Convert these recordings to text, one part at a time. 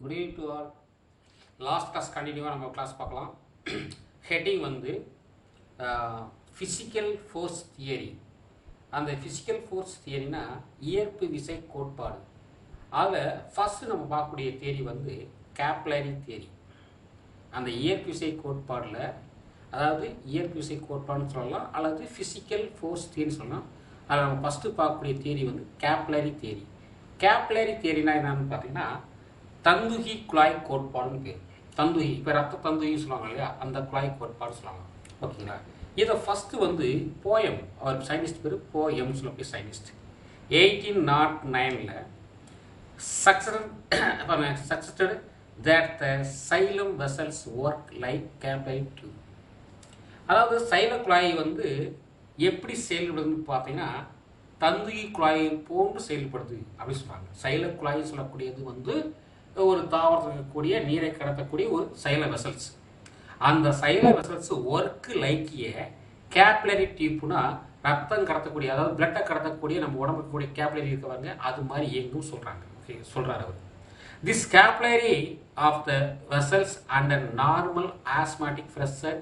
Good evening to all. Last class கண்டினியூவாக நம்ம class பார்க்கலாம். ஹெட்டிங் வந்து ஃபிசிக்கல் ஃபோர்ஸ் தியரி. அந்த ஃபிசிக்கல் ஃபோர்ஸ் தியரினா ஈர்ப்பு விசை கோட்பாடு. அதில் ஃபஸ்ட்டு நம்ம பார்க்கக்கூடிய தியரி வந்து கேப்லரி தியரி. அந்த ஈர்ப்பு விசை கோட்பாடில், அதாவது ஈர்ப்பு விசை கோட்பாடுன்னு சொல்லலாம் அல்லது ஃபிசிக்கல் ஃபோர்ஸ் தியரின்னு சொல்லலாம். அதில் நம்ம ஃபஸ்ட்டு பார்க்கக்கூடிய தியரி வந்து கேப்லரி தியரி. கேப்லரி தியரினா என்னன்னு பார்த்தீங்கன்னா தந்துகி குழாய் கோட்பாடுன்னு பேர். தந்துகி, இப்போ ரத்த தந்துகின்னு சொல்லுவாங்க இல்லையா, அந்த குழாய் கோட்பாடு சொல்லுவாங்க. ஓகேங்களா? இதை ஃபஸ்ட்டு வந்து போயம், அவர் சயின்டிஸ்ட் பேர் போயம் சொல்லக்கூடிய scientist 1809 succeeded that the xylem vessels work like capillary tube. அதாவது சைல குழாய் வந்து எப்படி செயல்படுதுன்னு பார்த்தீங்கன்னா தந்துகி குழாய் போன்று செயல்படுது அப்படின்னு சொல்கிறாங்க. சைல குழாய் சொல்லக்கூடியது வந்து ஒரு தாவரத்தில் இருக்கக்கூடிய நீரை கடத்தக்கூடிய ஒரு சைல வெசல்ஸ். அந்த சைல வெசல்ஸ் ஒர்க்கு லைக்கிய கேப்லரி டியூப்னா ரத்தம் கடத்தக்கூடிய, அதாவது பிளட்டை கடத்தக்கூடிய நம்ம உடம்புக்கு கூடிய கேப்லரி இருக்கவங்க அது மாதிரி இயங்கும் சொல்கிறாங்க. ஓகே, சொல்கிறார் அவர். This capillary of the vessels under normal osmotic pressure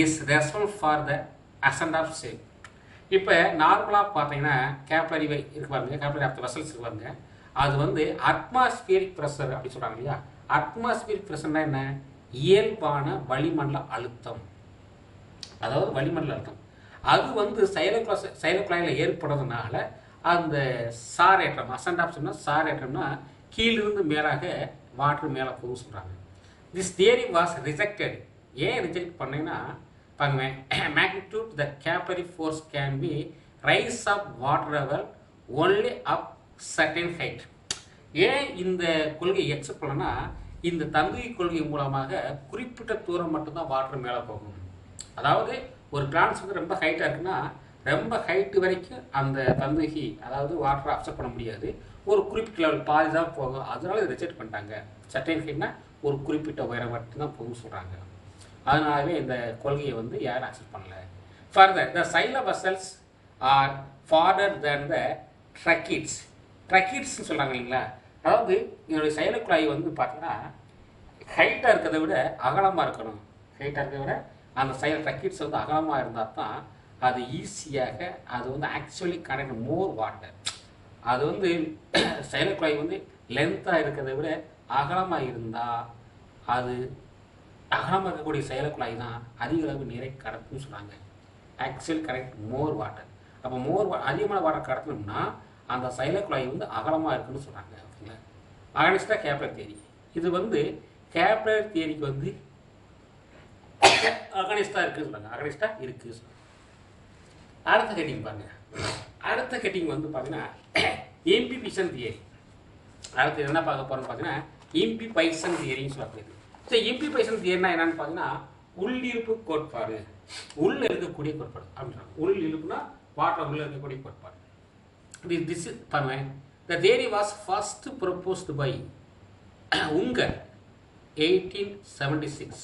is responsible for the ascent of sap. இப்போ நார்மலாக பார்த்தீங்கன்னா கேப்லரி இருப்பாங்க, கேப்லரி ஆஃப் த வெசல்ஸ் இருப்பாங்க. அது வந்து அட்மாஸ்பியரிக் ப்ரெஷர் அப்படி சொல்கிறாங்க இல்லையா. அட்மாஸ்பியரிக் ப்ரெஷர்னா என்ன? இயல்பான வளிமண்டல அழுத்தம், அதாவது வளிமண்டல அழுத்தம். அது வந்து சைலக்குழாயில் ஏற்படுறதுனால அந்த சாரேற்றம், அசெண்ட் ஆஃப் சொன்னால் சாரேற்றம்னா கீழிருந்து மேலாக வாட்டர் மேலே போகும் சொல்கிறாங்க. This theory was rejected. ஏன் ரிஜெக்ட் பண்ணீங்கன்னா பாருங்க, magnitude the capillary force can be rise of water level only up certain height. ஏன் இந்த கொள்கையை எக்ஸப்ட் பண்ணனா, இந்த தந்துகி கொள்கை மூலமாக குறிப்பிட்ட தூரம் மட்டும்தான் வாட்டர் மேலே போகும். அதாவது ஒரு பிளான்ஸ் வந்து ரொம்ப ஹைட்டாக இருக்குன்னா ரொம்ப ஹைட்டு வரைக்கும் அந்த தந்துகி, அதாவது வாட்டரை அப்சர்வ் பண்ண முடியாது. ஒரு குறிப்பிட்ட லெவல் பாதி தான் போகும். அதனால இதை ரிஜெக்ட் பண்ணிட்டாங்க. சர்டன் ஹைட்னா ஒரு குறிப்பிட்ட உயரம் மட்டும்தான் போகும் சொல்கிறாங்க. அதனாலவே இந்த கொள்கையை வந்து யாரும் அக்செப்ட் பண்ணல. Further the xylem vessels are farther than the tracheids. ட்ரக்கிட்ஸ்ன்னு சொல்கிறாங்க இல்லைங்களா. அதாவது என்னுடைய சைல குழாய் வந்து பார்த்தீங்கன்னா ஹைட்டாக இருக்கிறத விட அகலமாக இருக்கணும். ஹைட்டாக இருக்கிறத விட அந்த சைல ட்ரக்கிட்ஸ் வந்து அகலமாக இருந்தால் தான் அது ஈஸியாக அது வந்து ஆக்சுவலி கனெக்ட் மோர் வாட்டர். அது வந்து சைல குழாய் வந்து லென்த்தாக இருக்கிறத விட அகலமாக இருந்தால் அது அகலமாக இருக்கக்கூடிய சைல குழாய் தான் அதிக அளவு நீரை கடத்துன்னு சொல்கிறாங்க. ஆக்சுவலி கரெக்ட் மோர் வாட்டர். அப்போ அதிகமான வாட்டர் கடத்தணும்னா அந்த சைல குழாய் வந்து அகலமாக இருக்குன்னு சொல்கிறாங்க. ஓகேங்களா? அகனிஸ்டாக கேப்லரி தியரி. இது வந்து கேப்லரி தியரிக்கு வந்து அகனிஸ்டாக இருக்குன்னு சொல்கிறாங்க. அகனிஸ்டாக இருக்குது. அடுத்த ஹெட்டிங் பாருங்க. அடுத்த ஹெட்டிங் வந்து பார்த்தீங்கன்னா இம்பிபிஷன் தியரி. அடுத்து என்ன பார்க்க போகிறோம்னு பார்த்தீங்கன்னா இம்பிபைசன் தியரின்னு சொல்லப்படுது. ஸோ இம்பிபைசன் தியரினா என்னன்னு பார்த்தீங்கன்னா உள்ளிருப்பு கோட்பாடு, உள்ள இருக்கக்கூடிய கோட்பாடு அப்படின்றாங்க. உள் இருப்புனா வாட்டர் உள்ள இருக்கக்கூடிய கோட்பாடு. This is பாருங்க. The theory was first proposed by Unger 1876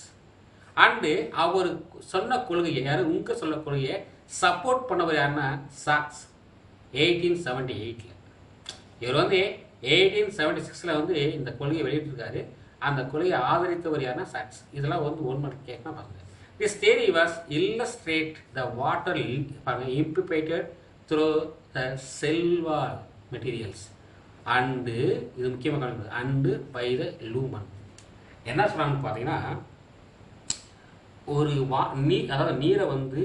and அவர் சொன்ன கொள்கையை, யாரு உங்க சொன்ன கொள்கையை சப்போர்ட் பண்ணவர் யாருன்னா சாக்ஸ் 1878. இவர் வந்து 1876 வந்து இந்த கொள்கையை வெளியிட்டிருக்காரு. அந்த கொள்கையை ஆதரித்தவர் யாருன்னா சாக்ஸ். இதெல்லாம் வந்து ஒன் மட்டும் கேட்கணும் பாருங்க. This theory was illustrate the water implicated through the cell wall materials and இது முக்கியமாக கவனிக்கிறது and by the lumen. என்ன சொல்கிறாங்கன்னு பார்த்தீங்கன்னா ஒரு அதாவது நீரை வந்து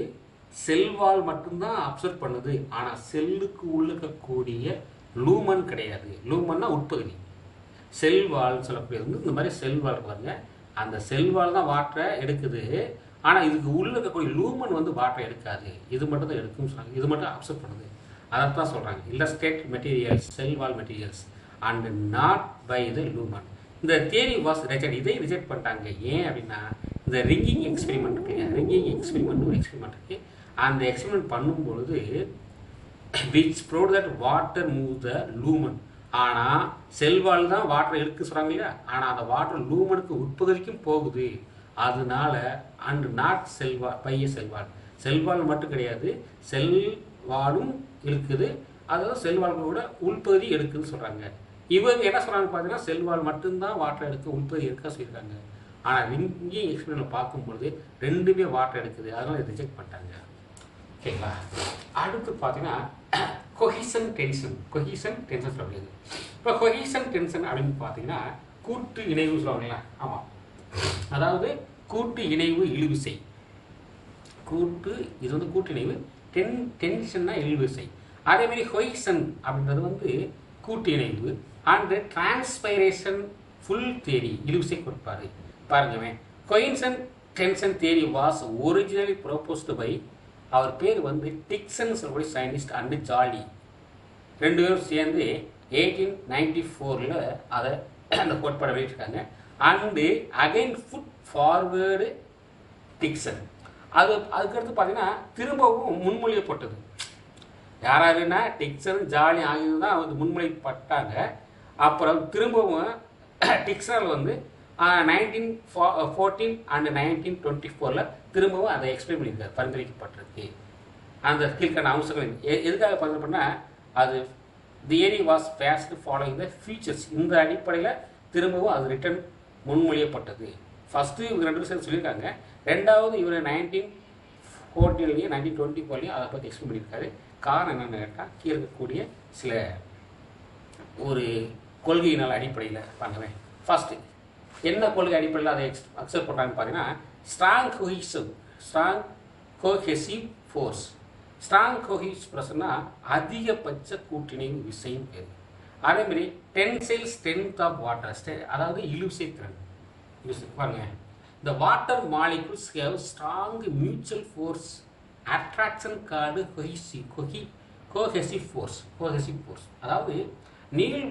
செல்வால் மட்டும்தான் அப்சர்வ் பண்ணுது. ஆனால் செல்லுக்கு உள்ளக்கக்கூடிய லூமன் கிடையாது. லூமன்னா உட்பகுதி. செல்வால் சொல்லக்கூடியது வந்து இந்த மாதிரி செல்வால் பாருங்க. அந்த செல்வால் தான் வாட்டரை எடுக்குது. ஆனால் இதுக்கு உள்ள இருக்கக்கூடிய லூமன் வந்து வாட்டரை எடுக்காது. இது மட்டும் தான் எடுக்குன்னு சொல்கிறாங்க. இது மட்டும் அப்சர்வ் பண்ணுது. அதைத்தான் சொல்கிறாங்க illustrate materials, cell wall materials and not by the lumen. இந்த தியரி வாஸ் ரிஜெக்ட். இதை ரிஜெக்ட் பண்ணிட்டாங்க. ஏன் அப்படின்னா இந்த ரிங்கிங் எக்ஸ்பெரிமெண்ட் இருக்கு. ரிங்கிங் எக்ஸ்பெரிமெண்ட் ஒரு எக்ஸ்பெரிமெண்ட் இருக்குது. அந்த எக்ஸ்பெரிமெண்ட் பண்ணும்பொழுது which prove that water move the lumen. ஆனால் செல்வால் தான் வாட்டர் எடுக்க சொல்கிறாங்க இல்லையா. ஆனால் அந்த வாட்டர் லூமனுக்கு உட்பகுதிக்கும் போகுது. அதனால அண்ட் நாட் செல்வால் பைய செல்வால். செல்வால் மட்டும் கிடையாது, செல்வாலும் இருக்குது. அதாவது செல்வால்களோட உள்பகுதி எடுக்குதுன்னு சொல்கிறாங்க. இவங்க என்ன சொல்கிறாங்க பார்த்தீங்கன்னா செல்வால் மட்டும்தான் வாட்டர் எடுக்க உள்பகுதி எடுக்க சொல்லியிருக்காங்க. ஆனால் இங்கேயும் எக்ஸ்பிளைனில் பார்க்கும்பொழுது ரெண்டுமே வாட்டர் எடுக்குது, அதனால் ரிஜெக்ட் பண்ணிட்டாங்க. ஓகேங்களா. அடுத்து பார்த்தீங்கன்னா கொஹிசன் டென்ஷன் சொல்லுது. இப்போ கொஹிசன் டென்ஷன் அப்படின்னு பார்த்தீங்கன்னா கூட்டு இணைவு சொல்லுவாங்களா. ஆமாம், அதாவது கூட்டு இணைவு இழுவிசை. இது வந்து கூட்டு இணைவு, டென்ஷன்னா இழுவிசை. அதேமாதிரி கொஹிசன் அப்படின்றது வந்து கூட்டு இணைவு அண்ட் டிரான்ஸ்பைரேஷன் ஃபுல் தேரி இழுவிசை கொடுப்பாரு. பாருங்கவே, cohesion tension theory was originally proposed by, அவர் பேர் வந்து டிக்சன் சொல்லக்கூடிய சயின்டிஸ்ட் அண்டு ஜாலி. ரெண்டு பேரும் சேர்ந்து 1894 அதை அந்த கோட்பாடை வெளியிட்டிருக்காங்க. And again put forward Dixon. அதுக்கடுத்து பார்த்தீங்கன்னா திரும்பவும் முன்மொழியப்பட்டது. யாராருன்னா டிக்சன் ஜாலி ஆகியது தான் வந்து முன்மொழிப்பட்டாங்க. அப்புறம் திரும்பவும் டிக்சனால் வந்து 1914 அண்ட் 1924 திரும்பவும் அதை எக்ஸ்பிளைன் பண்ணியிருக்காரு, பரிந்துரைக்கப்பட்டிருக்கு. அந்த கீழ்கான அம்சங்கள் எதுக்காக பரிந்துரை பண்ணால் அது theory was faced following the features. இந்த அடிப்படையில் திரும்பவும் அது ரிட்டர்ன் முன்மொழியப்பட்டது. ஃபஸ்ட்டு இவங்க ரெண்டு சேர்ந்து சொல்லியிருக்காங்க, ரெண்டாவது இவர் 1914 1924 அதை பற்றி எக்ஸ்பிளைன் பண்ணியிருக்காரு. காரணம் என்னென்னு கேட்டால் கீழே இருக்கக்கூடிய சில ஒரு கொள்கையினால் அடிப்படையில் பாருங்களேன். ஃபஸ்ட்டு என்ன கொள்கை அடிப்படையில் அதை அக்செப்ட் பண்ணுறாங்கன்னு பார்த்தீங்கன்னா strong cohesive force. Strong cohesive ஃபோர்ஸ்னா அதிகபட்ச கூட்டிணைவு விசைன்னு பேர். அதேமாதிரி டென்சைல் ஸ்ட்ரென்த் ஆஃப் வாட்டர், அதாவது இழுவிசை திறன். பாருங்க, இந்த water molecules have strong mutual force attraction card cohesive force. அதாவது நீர்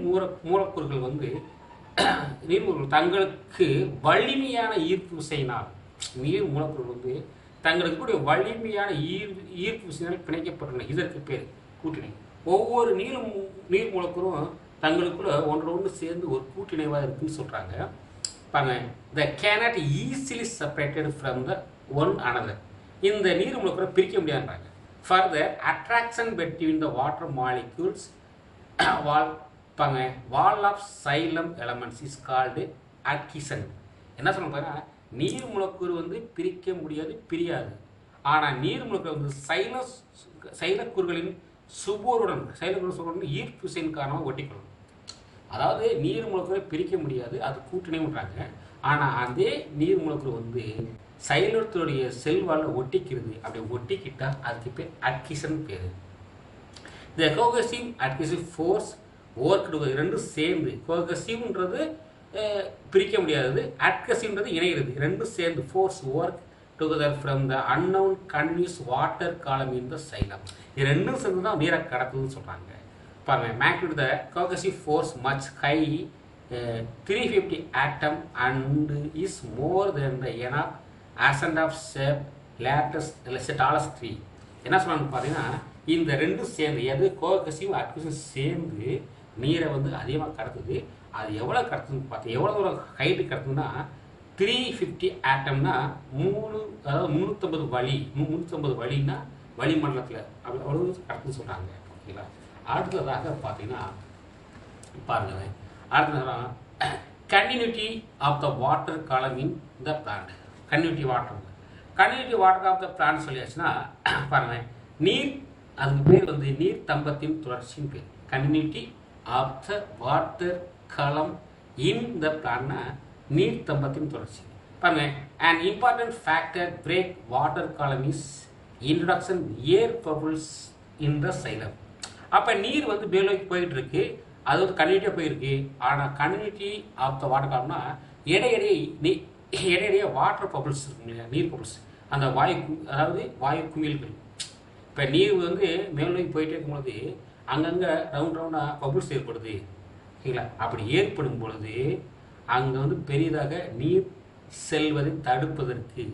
மூலக்கூறுகள் வந்து தங்களுக்கு வலிமையான ஈர்ப்பு விசையினால், நீர் மூலக்கூறுகள் வந்து தங்களுக்கு கூடிய வலிமையான ஈர்ப்பு விசையினால் பிணைக்கப்பட்டுள்ளன. இதற்கு பேர் கூட்டிணை. ஒவ்வொரு நீர் மூலக்கூறும் தங்களுக்குள்ள ஒன்று சேர்ந்து ஒரு கூட்டிணைவாக இருக்குன்னு சொல்கிறாங்க. பாருங்க, the cannot easily separated from the one another. இந்த நீர் மூலக்கூறை பிரிக்க முடியாதுன்றாங்க. Further attraction between the water molecules wall of xylem elements is called adhesion. என்ன சொல்லுவாங்க, நீர் மூலக்கூறு வந்து பிரிக்க முடியாது, பிரியாது. ஆனால் நீர் மூலக்கூறு வந்து சைலக்கூறுகளின் சுபோருடன் ஈர்ப்பு விசையின் காரணமாக ஒட்டிக்கொள்ளும். அதாவது நீர் மூலக்கூறை பிரிக்க முடியாது, அது கூட்டிணைன்றாங்க. ஆனால் அதே நீர் மூலக்கூறு வந்து சைலத்துடைய செல்வால் ஒட்டிக்கிறது. அப்படி ஒட்டிக்கிட்டா அதுக்கு பேர் அட்கிசன் பேர். த கோஹெசிவ் அட்கிசிவ் ஃபோர்ஸ் ஒர்க் ரெண்டும் சேர்ந்து, கோஹெசிவ்ன்றது பிரிக்க முடியாதது, அட்கசிவ்ன்றது இணைகிறது. ரெண்டும் சேர்ந்து force work together from the unknown கன்வியூஸ் water column in the xylem. இது ரெண்டும் சேர்ந்து தான் நீரை கடத்துதுன்னு சொல்கிறாங்க. பாருங்க, magnitude the cohesive force much high 350 atom and is more than the enough ascent of shape latest tallest tree. என்ன சொல்லணும்னு பார்த்தீங்கன்னா இந்த ரெண்டும் சேர்ந்து, எது கோஹெசிவ் அட்கசிவ் சேர்ந்து நீரை வந்து அதிகமாக கடத்துது. அது எவ்வளோ கடத்துதுன்னு பார்த்தீங்க, எவ்வளோ தூரம் ஹைட்டு கடத்துதுன்னா 350 ஆட்டம்னா 350 வழின்னா வளிமண்டலத்தில் அப்படி அவ்வளோ கடத்துன்னு சொல்கிறாங்க. ஓகேங்களா. அடுத்ததாக பார்த்தீங்கன்னா பாருங்கள், அடுத்த continuity of the water column in the plant. Continuity water of the plant சொல்லியாச்சுன்னா பாருங்கள், நீர், அதுக்கு பேர் வந்து நீர் தம்பத்தின் தொடர்ச்சின்னு பேர். Continuity of the water column in த பிளான்ட்னா நீர் தம்பத்தின் தொடர்ச்சி. பாருங்க, an important factor break water column is introduction air bubbles in the xylem. அப்போ நீர் வந்து மேலோக்கி போயிட்டு இருக்கு, அது வந்து கண்டினியூட்டியாக போயிருக்கு. ஆனால் கண்டினியூட்டி ஆஃப் த வாட்டர் காலம்னா இடையிடையே வாட்டர் பபிள்ஸ் இருக்கும் இல்லையா, நீர் பபிள்ஸ், அந்த அதாவது வாயு குமிழ்கள். இப்போ நீர் வந்து மேலோக்கி போயிட்டே இருக்கும்பொழுது அங்கங்கே ரவுண்டாக பபிள்ஸ் ஏற்படுது. சரிங்களா. அப்படி ஏற்படும் பொழுது அங்கே வந்து பெரிதாக நீர் செல்வதை தடுப்பதற்கு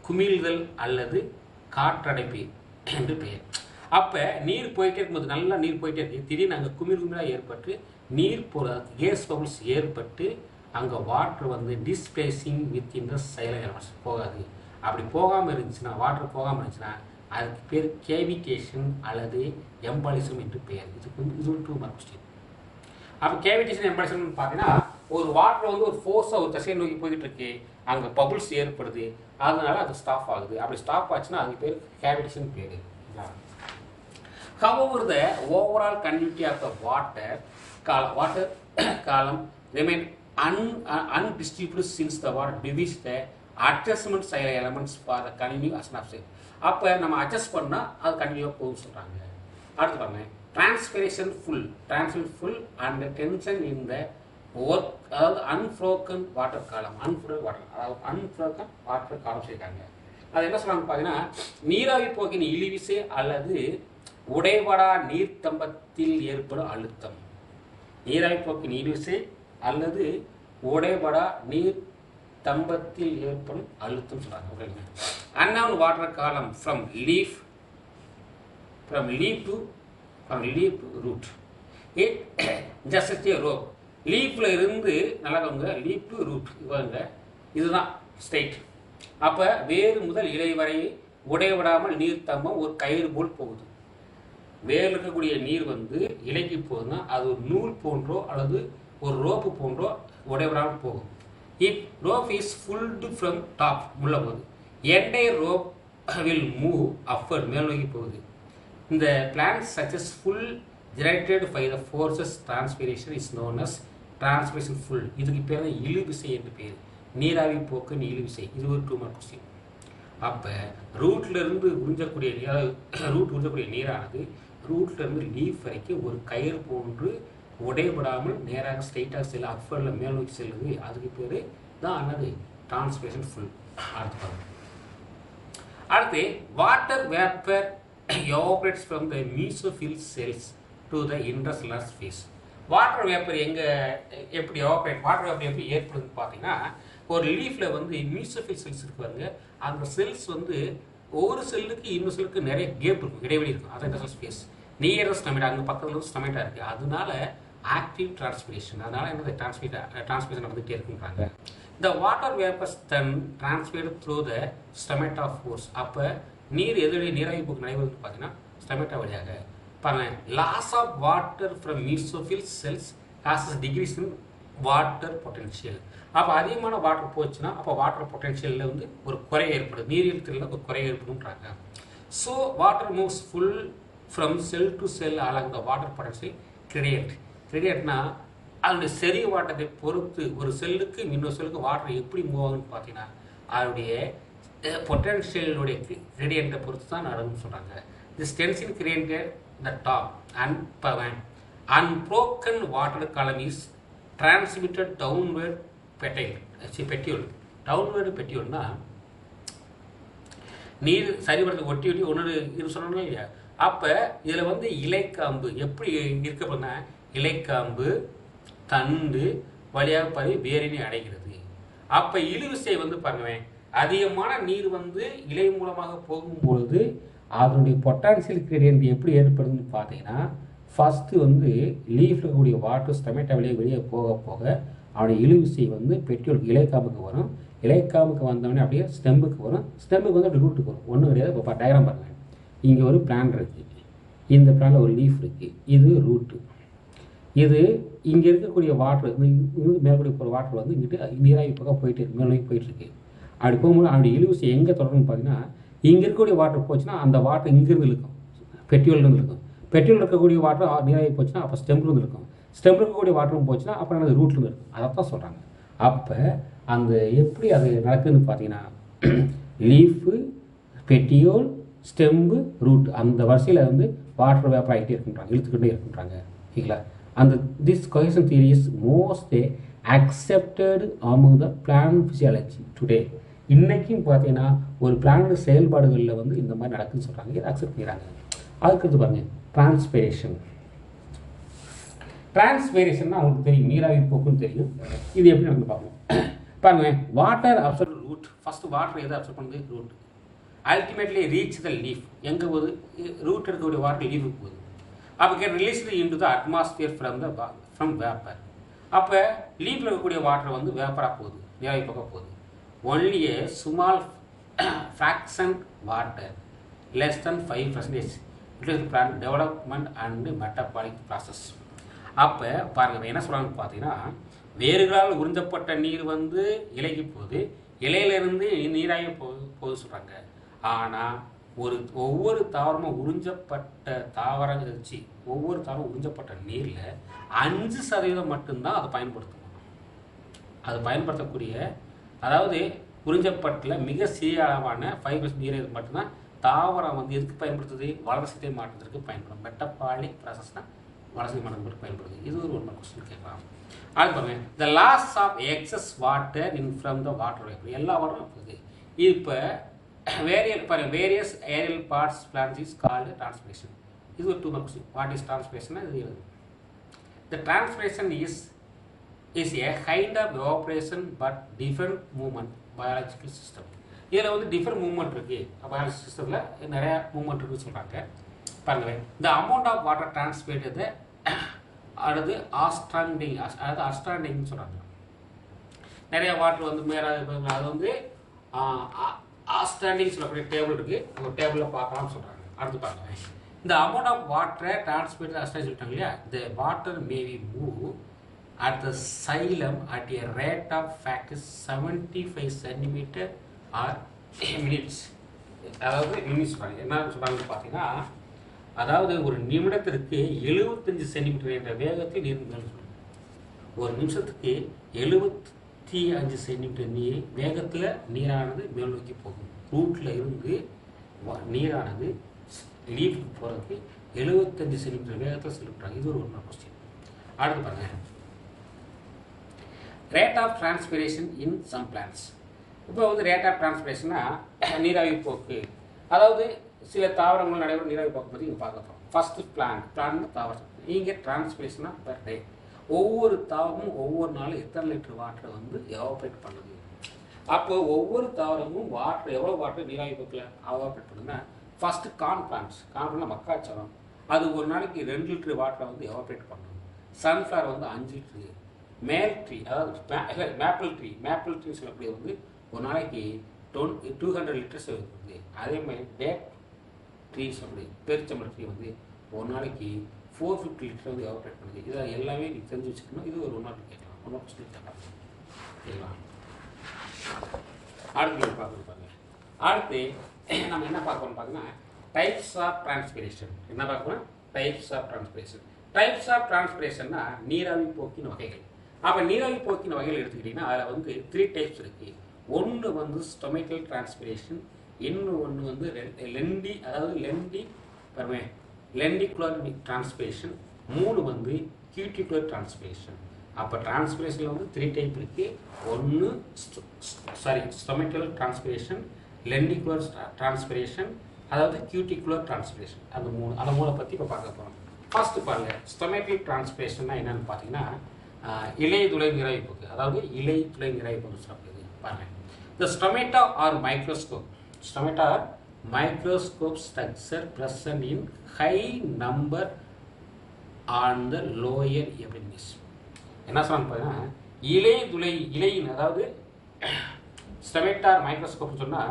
குமிழ்தல் அல்லது காற்றடைப்பு என்று பெயர். அப்போ நீர் போயிட்டே இருக்கும்போது, நல்லா நீர் போயிட்டே இருக்கு, திடீர்னு அங்கே குமிழாக ஏற்பட்டு நீர் கேஸ் பபிள்ஸ் ஏற்பட்டு அங்கே வாட்டர் வந்து displacing with in the xylem elements போகாது. அப்படி போகாமல் இருந்துச்சுன்னா, வாட்டர் போகாமல் இருந்துச்சுன்னா அதுக்கு பேர் கேவிடேஷன் அல்லது எம்பாலிசம் என்று பெயர். இது 2 மார்க் கொஸ்டின். அப்போ கேவிடேஷன் எம்பல்ஷன் பார்த்தீங்கன்னா ஒரு வாட்டர் வந்து ஒரு ஃபோர்ஸாக ஒரு திசையை நோக்கி போய்கிட்டு இருக்கு, அங்கே பபுள்ஸ் ஏற்படுது, அதனால அது ஸ்டாப் ஆகுது. அப்படி ஸ்டாப் ஆச்சுன்னா அதுக்கு பேர் கேவிடேஷன் பேர். However, the overall continuity of the water column remain undistributed since the water divides the adjustment style elements for the continuation of shape. அப்போ நம்ம அட்ஜஸ்ட் பண்ணால் அது கண்டினியூவாக போகும் சொல்கிறாங்க. அடுத்து பாருங்க, transpiration full and tension in the work, அதாவது அன்ஃப்ரோக்கன் வாட்டர் காலம், அன்ஃப்ரோக்கன் வாட்டர் காலம் சொல்லியிருக்காங்க. அது என்ன சொல்கிறாங்க பார்த்தீங்கன்னா, நீராவி போக்கின் இழிவிசை அல்லது உடைபடா நீர்த்தம்பத்தில் ஏற்படும் அழுத்தம். நீராவி போக்கின் இழிவிசை அல்லது உடைபடா நீர் தம்பத்தில் ஏற்படும் அழுத்தம் சொல்றாங்க. unknown water column from leaf to root. It just a rope. லீஃப்ல இருந்து நல்லவங்க லீஃப் டு ரூட் இவங்க இதுதான் ஸ்டேட். அப்ப வேறு முதல் இலை வரை உடைவிடாமல் நீர் தம்பம் ஒரு கயிறு போல் போகுது. வேர் இருக்கக்கூடிய நீர் வந்து இலைக்கு போகுதுன்னா அது ஒரு நூல் போன்றோ அல்லது ஒரு ரோப்பு போன்றோ உடைவிடாமல் போகும். If rope is pulled from top உள்ள போகுது, entire rope will move upward மேல் நோக்கி போகுது. இந்த plants such as pull generated by the forces transpiration is known as transpiration pull. இதுக்கு பேர் தான் இழுவிசை என்று பேர். நீராவி போக்கு இழுவிசை. இது ஒரு 2 மார்க் கொஸ்டின். அப்போ ரூட்லேருந்து உறிஞ்சக்கூடிய நீரானது ரூட்லேருந்து லீஃப் வரைக்கும் ஒரு கயிறு போன்று உடைபடாமல் நேராக ஸ்ட்ரைட்டாக செல்ல அப்வர்டில் மேல் நோக்கி செல்லுது. அதுக்கு பேர் தான் என்னது டிரான்ஸ்பிரேஷன் ஃபுல். அடுத்து water vapour evaporates from the mesophyll cells to the interstellar space. Water vapour எப்படி வாட்டர் வேப்பர் எப்படி ஏற்படுதுன்னு பார்த்தீங்கன்னா, ஒரு லீஃபில் வந்து மீசோஃபில் செல்ஸ் இருக்கு பாருங்க, அந்த செல்ஸ் வந்து ஒவ்வொரு செல்லுக்கு இன்னொரு செல்லுக்கு நிறைய கேப் இருக்கும், இடைவெளி இருக்கும். அதான் இன்டர்ஸ்டெல்லர் ஸ்பேஸ். நியரஸ்ட் ஸ்டமேட்டா, அங்கே பக்கத்தில் ஸ்டமேட்டா இருக்குது, அதனால ஆக்டிவ் டிரான்ஸ்பிரேஷன், அதனால என்னது டிரான்ஸ்பிரேஷன் நடந்துகிட்டே இருக்குன்றாங்க. இந்த water vapours then transpired through the stomata pores. அப்போ நீர் எதிரே நீராவி போக்கு நடைபெறுது பார்த்தீங்கன்னா ஸ்டமேட்டா வழியாக. பாருங்க, loss of water from mesophyll cells causes decreases in water potential. அப்போ அதிகமான வாட்டர் போச்சுன்னா அப்போ வாட்டர் பொட்டன்ஷியலில் வந்து ஒரு குறை ஏற்படுது, நீரியத்தில் ஒரு குறை ஏற்படுன்றாங்க. So water moves pull from cell to cell along the water potential கிரேடியட்னா அதனுடைய செறிய வாட்டத்தை பொறுத்து ஒரு செல்லுக்கு இன்னொரு செல்லுக்கு வாட்டர் எப்படி மூவ் ஆகுன்னு பார்த்தீங்கன்னா அதனுடைய பொட்டன்ஷியலுடைய கிரேடியண்ட்டை பொறுத்து தான் நடக்கும்னு சொல்கிறாங்க. This tension created the top unbroken water column is transmitted downward petiole. Downward பெட்டியூல்னா நீர் சரிபடுத்த ஒட்டி ஒன்று இது சொல்லணும் இல்லையா. அப்போ இதில் வந்து இலைக்காம்பு எப்படி இருக்கப்படுனா இலைக்காம்பு தண்டு வழியாக பரவி வேரினை அடைகிறது. அப்போ இழுவிசை வந்து பாருங்களேன், அதிகமான நீர் வந்து இலை மூலமாக போகும்பொழுது அதனுடைய பொட்டான்சியல் கிரேடியன்ட் எப்படி ஏற்படுதுன்னு பார்த்தீங்கன்னா, ஃபஸ்ட்டு வந்து லீஃபில் இருக்கக்கூடிய வாட்டர் ஸ்டமேட்டா வெளியே போக போக அவனுடைய இழுவிசை வந்து பெட்ரோலுக்கு இலைக்காம்புக்கு வரும், இலைக்காம்புக்கு வந்தவொடனே அப்படியே ஸ்டெம்புக்கு வரும், ஸ்டெம்புக்கு வந்து அப்படி ரூட்டுக்கு வரும். ஒன்றும் கிடையாது. இப்போ டயக்ராம் பாருங்கள், இங்கே ஒரு பிளான் இருக்குது, இந்த பிளானில் ஒரு லீஃப் இருக்குது, இது ரூட்டு. இது இங்கே இருக்கக்கூடிய வாட்டர் மேற்கூடிய போகிற வாட்டர் வந்து இங்கிட்டு நீராகி பக்கம் போயிட்டு இருக்கு, மேலே போயிட்டுருக்கு. அப்படி போகும்போது அவனுடைய இழுவிசை எங்கே தொடரும்னு பார்த்தீங்கன்னா, இங்கே இருக்கக்கூடிய வாட்டர் போச்சுன்னா அந்த வாட்டர் இங்கேருந்து இருக்கும், பெட்ரோல்லேருந்து இருக்கும். பெட்ரோல் இருக்கக்கூடிய வாட்டர் நீராகி போச்சுன்னா அப்போ ஸ்டெம்ப்லேருந்து இருக்கும், ஸ்டெம்பில் இருக்கக்கூடிய வாட்டரும் போச்சுன்னா அப்புறம் அது ரூட்லேருந்து இருக்கும். அதை தான் சொல்கிறாங்க. அப்போ அந்த எப்படி அது நடக்குதுன்னு பார்த்தீங்கன்னா, லீஃபு, பெட்டியோல், ஸ்டெம்பு, ரூட், அந்த வரிசையில் வந்து வாட்டர் வேப்பர் ஆகிட்டே இருக்குன்றாங்க, இழுத்துக்கிட்டே இருக்குன்றாங்க. ஓகேங்களா? அந்த this cohesion theory is most accepted among the plant physiology today. இன்றைக்கும் பார்த்தீங்கன்னா ஒரு பிளானோட செயல்பாடுகளில் வந்து இந்த மாதிரி நடக்குதுன்னு சொல்கிறாங்க, இதை அக்செப்ட் பண்ணிடுறாங்க. அதுக்கு பாருங்கள், டிரான்ஸ்பேரேஷன் அவங்களுக்கு தெரியும், நீராவி போக்குன்னு தெரியும். இது எப்படி நடந்து பார்ப்போம். பாருங்க, water observe root. First water எதை அப்சர்வ் பண்ணுது? Root. Ultimately reach the leaf. எங்கே போகுது? ரூட் இருக்கக்கூடிய வாட்டர் லீஃபுக்கு போகுது. அப்போ get released into the atmosphere from vapour. அப்போ லீஃபில் இருக்கக்கூடிய வாட்டர் வந்து வேப்பராக போகுது, நீராவி பக்கம் போகுது. Only a small fraction water less than 5% it is plant development and metabolic process. அப்போ பாருங்கள் என்ன சொல்கிறாங்கன்னு பார்த்தீங்கன்னா, வேர்களால் உறிஞ்சப்பட்ட நீர் வந்து இலைக்கு போகுது, இலையிலிருந்து நீராகி போகுது சொல்கிறாங்க. ஆனால் ஒவ்வொரு தாவரமும் உறிஞ்சப்பட்ட ஒவ்வொரு தாவரம் உறிஞ்சப்பட்ட நீரில் 5% மட்டும்தான் அதை பயன்படுத்தணும். அது பயன்படுத்தக்கூடிய, அதாவது உறிஞ்சப்பட்ட மிக சிறிய அளவான 5% நீரை மட்டும்தான் தாவரம் வந்து எதுக்கு பயன்படுத்துது? வளர்ச்சிதை மாற்றத்திற்கு பயன்படும். மெட்டபாலிக் ப்ராசஸ்னால் வளர்ச்சி மாற்றத்திற்கு பயன்படுது. இது ஒரு கொஸ்டின் கேட்கலாம். அது பாருங்க, the loss of excess water in from the water vapour. எல்லா வாட்டரும் இருக்குது. இப்போ various aerial parts plants is called transpiration. இது ஒரு 2 மார்க்ஸ். What is transpiration? இது எழுது. The transpiration is a kind of evaporation but different movement biological system. இதில் வந்து டிஃபரெண்ட் மூவ்மெண்ட் இருக்குது. பயாலஜி சிஸ்டத்தில் நிறையா மூவ்மெண்ட் இருக்குன்னு சொல்கிறாங்க. பாருங்கள், த அமௌண்ட் ஆஃப் வாட்டர் டிரான்ஸ்பேர்ட் அடுத்து ஆஸ்ட்ராண்டிங்னு சொல்கிறாங்க. நிறைய வாட்டர் வந்து மேலே அது வந்து ஆஸ்ட்ராண்டிங் சொல்லக்கூடிய டேபிள் இருக்குது. அந்த டேபிளில் பார்க்கலாம்னு சொல்கிறாங்க. அடுத்து பாருங்க, இந்த அமௌண்ட் ஆஃப் வாட்டரை டிரான்ஸ்பேர்ட் ஆஸ்ட்ராண்டிங் சொல்லிட்டாங்க இல்லையா. The water may be move at the xylem at a rate of factor 75 cm or minutes. அதாவது மினிட்ஸ் பாருங்க என்ன சொல்கிறாங்கன்னு பார்த்தீங்கன்னா, அதாவது ஒரு நிமிடத்திற்கு 75 சென்டிமீட்டர் என்ற வேகத்தில் நீர் மேலே சொல்லுங்கள். ஒரு நிமிஷத்துக்கு 75 சென்டிமீட்டர் நீர் வேகத்தில் நீரானது மேல் நோக்கி போகும். ரூட்டில் இருந்து நீரானது லீஃபுக்கு போகிறதுக்கு 75 சென்டிமீட்டர் வேகத்தில் செலுத்துறாங்க. இது ஒரு கொஸ்டின். அடுத்து பாருங்கள், rate of transpiration in some plants. இப்போ வந்து ரேட் ஆஃப் டிரான்ஸ்பிரேஷன்னா நீராவி போக்கு, அதாவது சில தாவரங்கள் நடைபெறும் நீராவி போக்கு பற்றி இங்கே பார்க்க போகிறோம். ஃபஸ்ட்டு பிளான் தாவரம். இங்கே டிரான்ஸ்பிரேஷனாக பர் டே ஒவ்வொரு தாவரமும் ஒவ்வொரு நாளும் எத்தனை லிட்டர் வாட்டரை வந்து எவாபரேட் பண்ணுது. அப்போ ஒவ்வொரு தாவரமும் வாட்டர் எவ்வளோ வாட்டர் நீராவி போக்கில் எவாபரேட் பண்ணுதுன்னா, ஃபஸ்ட்டு கார்ன் பிளான்ட்னா மக்காச்சோளம், அது ஒரு நாளைக்கு 2 லிட்டர் வாட்டரை வந்து எவாபரேட் பண்ணும். சன்ஃப்ளவர் வந்து 5 லிட்டரு. மேல் ட்ரீ, அதாவது மேப்பிள் ட்ரீ சொல்லக்கூடிய வந்து ஒரு நாளைக்கு 200 லிட்டர்ஸ் இருக்குது. அதே மாதிரி டேட் ட்ரீ சொல்லக்கூடிய பேரிச்சம்பழம் ட்ரீ வந்து ஒரு நாளைக்கு 450 லிட்டர் வந்து எவாபரேட் பண்ணுது. இதை எல்லாமே நீ தெரிஞ்சு வச்சுக்கணும். இது ஒரு நாள் கேட்கலாம், ஒன்றும் கொஸ்டின் கேட்கலாம். சரிங்களா? அடுத்து பார்ப்பாங்க. அடுத்து நம்ம என்ன பார்க்கணும்னு பார்த்தீங்கன்னா, டைப்ஸ் ஆஃப் டிரான்ஸ்பிரேஷன். என்ன பார்க்கணும்? Types of transpiration. Types of டிரான்ஸ்பிரேஷன்னா நீராவி போக்கின் வகைகள். அப்போ நீராவி போக்கின் வகைகள் எடுத்துக்கிட்டிங்கன்னா அதில் வந்து 3 டைப்ஸ் இருக்குது. ஒன்று வந்து ஸ்டொமேட்டல் டிரான்ஸ்பிரேஷன், இன்னொன்று வந்து லெண்டிகுலர் டிரான்ஸ்பிரேஷன், 3 வந்து கியூட்டிகுலர் டிரான்ஸ்பிரேஷன். அப்போ டிரான்ஸ்பிரேஷனில் வந்து 3 டைப் இருக்குது. ஒன்று ஸ்டொமேட்டல் டிரான்ஸ்பிரேஷன், லெண்டிகுலர் டிரான்ஸ்பிரேஷன், அதாவது கியூட்டிகுலர் டிரான்ஸ்பிரேஷன். அந்த மூணை பற்றி இப்போ பார்க்க போகிறோம். ஃபர்ஸ்ட் பாருங்க, ஸ்டொமேட்டல் டிரான்ஸ்பிரேஷன்னா என்னென்னு பார்த்தீங்கன்னா, இலை துளை நீராவி போக்கு, அதாவது இலை துளை நீராவி போக்கு சொல்லப்படுது. பாருங்க, the stomata are microscope structure present in high number on the lower epidermis. என்ன சொல்றாங்க பார்த்தீங்கன்னா, இலையின் அதாவது ஸ்டொமேட்டா மைக்ரோஸ்கோப் சொன்னா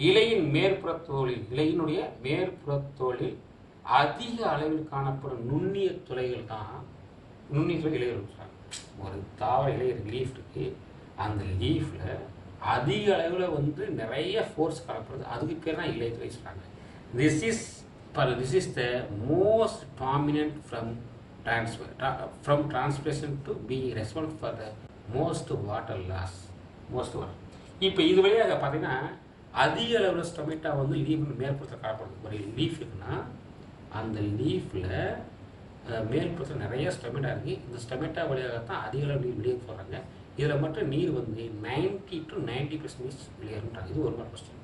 இலையினுடைய மேற்புறத்தோலில் அதிக அளவில் காணப்படும் நுண்ணிய துளைகள் இலைகள் சொல்றாங்க. ஒரு தாவர இலை லீஃப் இருக்கு, அந்த லீஃப்ல அதிக அளவில் வந்து நிறைய ஃபோர்ஸ் காணப்படுது. அதுக்கு பேர் தான் இலை துளை சொல்றாங்க. This is the most dominant from transpiration to be response for the most water loss. இப்போ இது வழியாக பார்த்தீங்கன்னா அதிக அளவில் ஸ்டொமேட்டா வந்து லீஃப் மேற்புறத்தில் காணப்படுது. ஒரு லீஃப் இருக்குன்னா அந்த லீஃபில் மேற்புறத்தில் நிறைய ஸ்டொமேட்டா இருக்குது. இந்த ஸ்டொமேட்டா வழியாகத்தான் அதிக அளவு நீர் வெளியே போடுறாங்க. இதில் மட்டும் நீர் வந்து 90 to 90% வெளியேறுன்றாங்க. இது ஒரு மாதிரி கொஸ்டின்.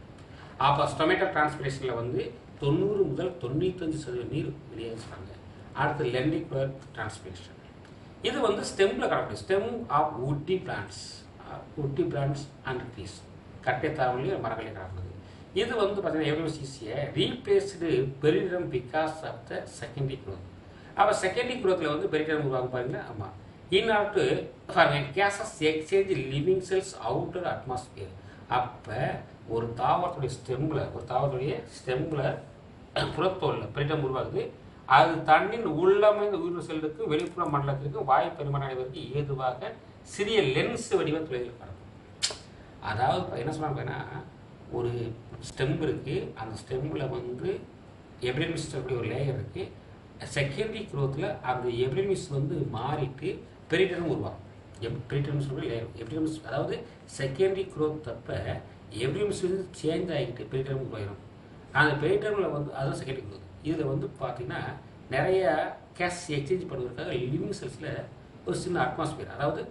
அப்போ ஸ்டொமேட்டோ டிரான்ஸ்பிரேஷனில் வந்து 90 முதல் 95% நீர் வெளியேறுறாங்க. அடுத்து லெண்டிகுலர் டிரான்ஸ்பிரேஷன். இது வந்து ஸ்டெம்மில் காணப்படுது. Stem of woody plants and trees, கட்டை தாவரங்களையும் மரங்களையும் காணப்படுது. இது வந்து பார்த்தீங்கன்னா எவ்ரிசியை replaced periderm because of the secondary growth. அப்போ செகண்டரி க்ரோத்தில் வந்து பெரிடம் உருவாங்க பாருங்க. ஆமாம், இன் ஆர்டர் டு பாருங்க gases exchange living cells outer atmosphere. அப்போ ஒரு தாவரத்துடைய ஸ்டெம்மில் புறத்தோலில் பெரிடம் உருவாகுது. அது தண்ணின் உள்ளமைந்த உயிர் செல்லுக்கு வெளிப்புற மண்டலத்திற்கு வாயு பெருமான் அடைவதற்கு ஏதுவாக சிறிய லென்ஸ் வடிவ துளைகள் காணப்படும். அதாவது இப்போ என்ன சொன்னாங்கன்னா, ஒரு ஸ்டெம் இருக்குது, அந்த ஸ்டெம்மில் வந்து எபிடமிஸ் ஒரு லேயர் இருக்குது. செகண்டரி குரோத்தில் அந்த எபிடமிஸ் வந்து மாறிட்டு பெரிடர்ம் உருவாகும். பெரிடர்ம்ஸ் லேயர் எபிடமிஸ், அதாவது செகண்டரி குரோத் அப்போ எபிடமிஸ் வந்து சேஞ்ச் ஆகிட்டு பெரிடர்ம் உருவாயிடும். அந்த பெரிடர்மில் வந்து அதுதான் செகண்டரி குரோத். இதில் வந்து பார்த்திங்கன்னா நிறைய கேஸ் எக்ஸ்சேஞ்ச் பண்ணுறதுக்காக லிவிங் செல்ஸில் ஒரு சின்ன அட்மாஸ்பியர், அதாவது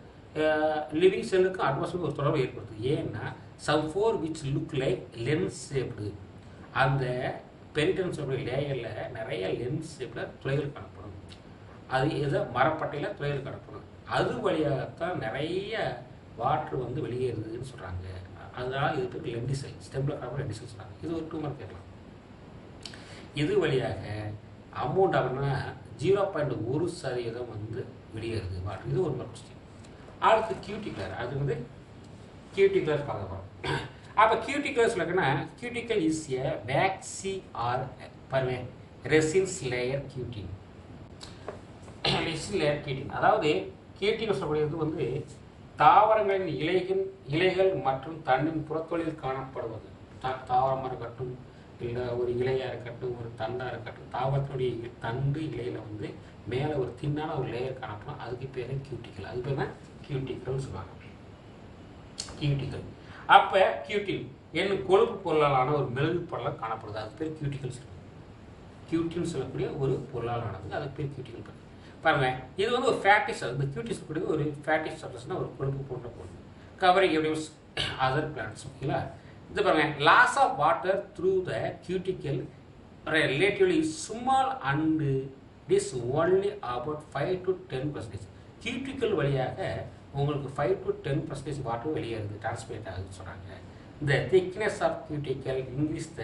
லிவிங் செல்லுக்கும் அட்மாஸ்பியர் ஒரு தொடர்பு ஏற்படுது. ஏன்னா some four which look like lens shaped, அந்த பெரிடர்ம்ஸ் லேயரில் நிறைய லென்ஸ் ஷேப்பில் துளைகள் காணப்படும். அது எதை மரப்பட்டையில் துளைகள் காணப்படும். அது வழியாகத்தான் நிறைய வாட்ரு வந்து வெளியேறுதுன்னு சொல்கிறாங்க. அதனால் இது பேர் லெண்டிசல், ஸ்டெம்பில் காணப்படும் லெண்டிசல் சொல்கிறாங்க. இது ஒரு டூமர் கேட்கலாம். இது வழியாக அமௌண்ட் அப்படின்னா 0.1% வந்து வெளியேறுது வாட்ரு. இது ஒரு கொஸ்டின். அடுத்து கியூட்டிகுலர், அது வந்து கியூட்டிகுலர் பார்க்க போகிறோம். அப்போ கியூட்டிகுலர்ஸ் இருக்குன்னா, cuticle is a waxy or பாருங்க resins layer cutin. Resin layer cutin, அதாவது கியூட்டின் சொல்லக்கூடியது வந்து தாவரங்களின் இலைகள் மற்றும் தண்ணின் புறத்தொழில் காணப்படுவது. தாவரமாக இருக்கட்டும், இல்லை ஒரு இலையாக இருக்கட்டும், ஒரு தண்டாக இருக்கட்டும், தாவரத்தினுடைய தண்டு இலையில் வந்து மேலே ஒரு தின்னான ஒரு லேயர் காணப்படும். அதுக்கு பேர் கியூட்டிக்கல். அது பேர் தான் கியூட்டிக்கல்னு சொல்லுவாங்க. கியூட்டிக்கல். அப்போ கியூட்டின் என்னும் கொழுப்பு பொருளாலான ஒரு மெழுகு படலம் காணப்படுது. அது பேர் கியூட்டிக்கல் சொல்லுவாங்க. கியூட்டின்னு சொல்லக்கூடிய ஒரு பொருளாலானது, அதுக்கு பேர் கியூட்டிக்கல். பாருங்க, இது வந்து ஒரு ஃபேட்டி சப்ஸ்டன்ஸ். இந்த கியூட்டி சொல்லக்கூடிய ஒரு ஃபேட்டி சப்ஸ்டன்ஸ்னா ஒரு கொழுப்பு போன்ற பொருள் கவரிங் எவிடன்ஸ் அதர் பிளான்ட்ஸ். ஓகேங்களா? இது பாருங்க, loss of water through the cuticle relatively small and this only about 5 to 10%. Cuticle வழியாக உங்களுக்கு 5 to 10% வாட்டர் வெளியேறுது, டிரான்ஸ்பேட் ஆகுதுன்னு சொல்கிறாங்க. இந்த thickness of cuticle increase the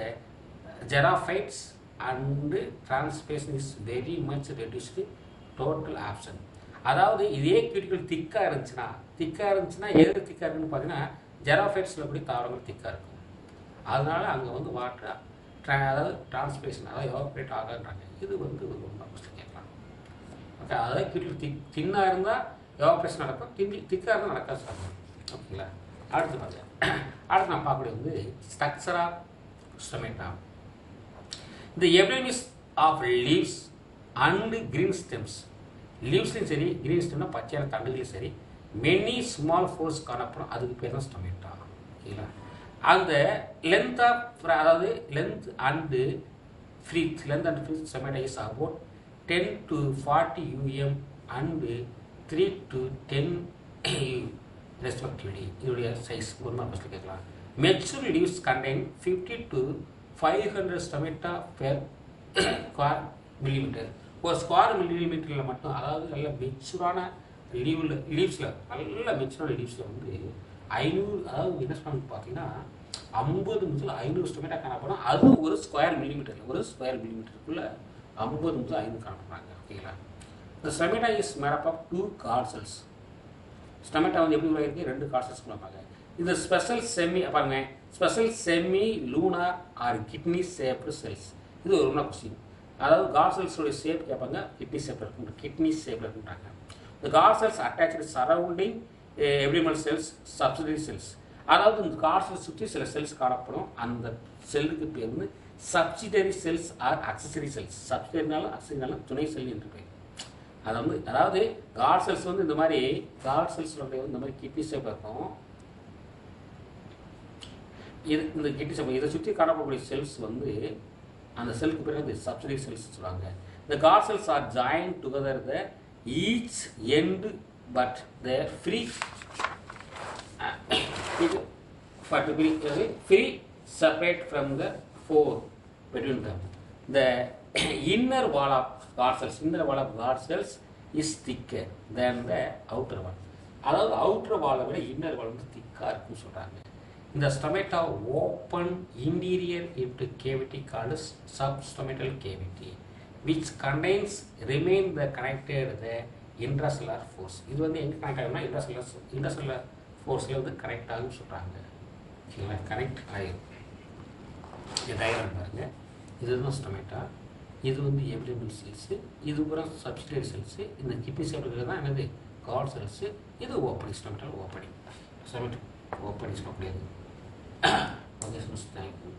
xerophytes and transpiration is very much reduced total option. அதாவது இதே cuticle திக்காக இருந்துச்சுன்னா எது திக்காக இருக்குன்னு பார்த்தீங்கன்னா ஜெராஃபைட்ஸில் கூடிய தாவரங்கள் திக்காக இருக்கும். அதனால அங்கே வந்து வாட்டர் அதாவது டிரான்ஸ்பேஷன், அதாவது எவாப்ரேட் ஆகான்றாங்க. இது வந்து ஒரு ரொம்ப கொஸ்டின் கேட்கலாம். ஓகே, அதாவது கியூட்டிக்கல் தின்னாக இருந்தால் எவாப்ரேஷன் நடக்கும், திக்காக இருந்தால் நடக்காது சாப்பிடும். ஓகேங்களா? அடுத்து பாருங்க, அடுத்து நான் பார்க்கக்கூடிய வந்து ஸ்ட்ரக்சர் ஆஃப் ஸ்டொமேட்டா. இந்த epidermis of leaves and green stems, லீவ்ஸ்லையும் சரி கிரீன் ஸ்டெம்னா பச்சையான தண்டுகளையும் சரி மெனி ஸ்மால் ஃபோர்ஸ் காணப்படும். அதுக்கு பேர் தான் ஸ்டொமேட்டா. ஓகேங்களா? அந்த லென்த் ஆஃப், அதாவது length and breadth stomata is about 10 to 40 mm and 3 to 10 respectively. இதோடைய சைஸ் ஒரு மாதிரி ஃபஸ்ட்டு கேட்கலாம். Mature leaves contain 50 to 500 stomata per square millimetre. ஒரு ஸ்கொயர் மில்லிமீட்டரில் மட்டும், அதாவது நல்ல மெச்சூரான லீவ்ஸில் நல்ல மெச்சூரான லீவ்ஸில் வந்து 500, அதாவது என்ன சொன்னான்னு பார்த்தீங்கன்னா 50 முதல் 500 ஸ்டொமேட்டா காணப்படும். அது ஒரு ஸ்கொயர் மில்லிமீட்டருக்குள்ளே 50 முதல் 500 காணப்படுறாங்க. ஓகேங்களா? இந்த stomata is made up of 2 guard cells. Stomata வந்து எப்படி உருவாகிருக்கு? 2 கார்ட் செல்ஸ் கொடுப்பாங்க. இந்த special semi lunar or kidney shaped cells. இது ஒரு கொஸ்டின். அதாவது கார்ட் செல்ஸோடைய ஷேப் கேட்பாங்க, கிட்னி ஷேப்பில் இருக்குன்றாங்க. இந்த guard cells attach surrounding epidermal cells, subsidiary cells. அதாவது இந்த கார்ட் செல்ஸ் சுற்றி சில செல்ஸ் காணப்படும். அந்த செல்லுக்கு பேர் வந்து subsidiary cells or accessory cells. சப்சிடரினாலும் துணை செல் என்று பேர். அதாவது கார்ட் செல்ஸ் வந்து இந்த மாதிரி கார்ட் செல்ஸோடைய இந்த மாதிரி கிட்னி ஷேப் இருக்கும். இந்த கிட்னி ஷேப் இதை சுற்றி காணப்படக்கூடிய செல்ஸ் வந்து அந்த செல்லுக்கு பேர் வந்து சப்சிடரி செல்ஸ் சொல்லுவாங்க. இந்த guard cells are join together the each end but they are free separate from the four between them. The inner wall of guard cells is thicker than the outer wall. அதாவது outer wall விட inner wall வந்து திக்காக இருக்குன்னு சொல்கிறாங்க. இந்த stomata open interior into cavity called substomatal cavity which contains remain the connected the intracellular force. இது வந்து எங்கே கனெக்ட் ஆகும்னா இன்ட்ராசெல்லுலார் ஃபோர்ஸில் வந்து கனெக்ட் ஆகுன்னு சொல்கிறாங்க. ஓகேங்களா? கனெக்ட் ஆகிடும். இந்த டயக்ராம் பாருங்கள், இதுதான் ஸ்டொமேட்டா. இது வந்து எபிடபிள் செல்ஸு, இது பூரா சப்சிடரி செல்ஸு. இந்த கிட்னி செல்கள் தான் என்னது காட் செல்ஸு. இது ஓப்பனிங் ஸ்டொமட்டல் ஓப்பனிங் சொல்லக்கூடியது. Okay friends, thank you.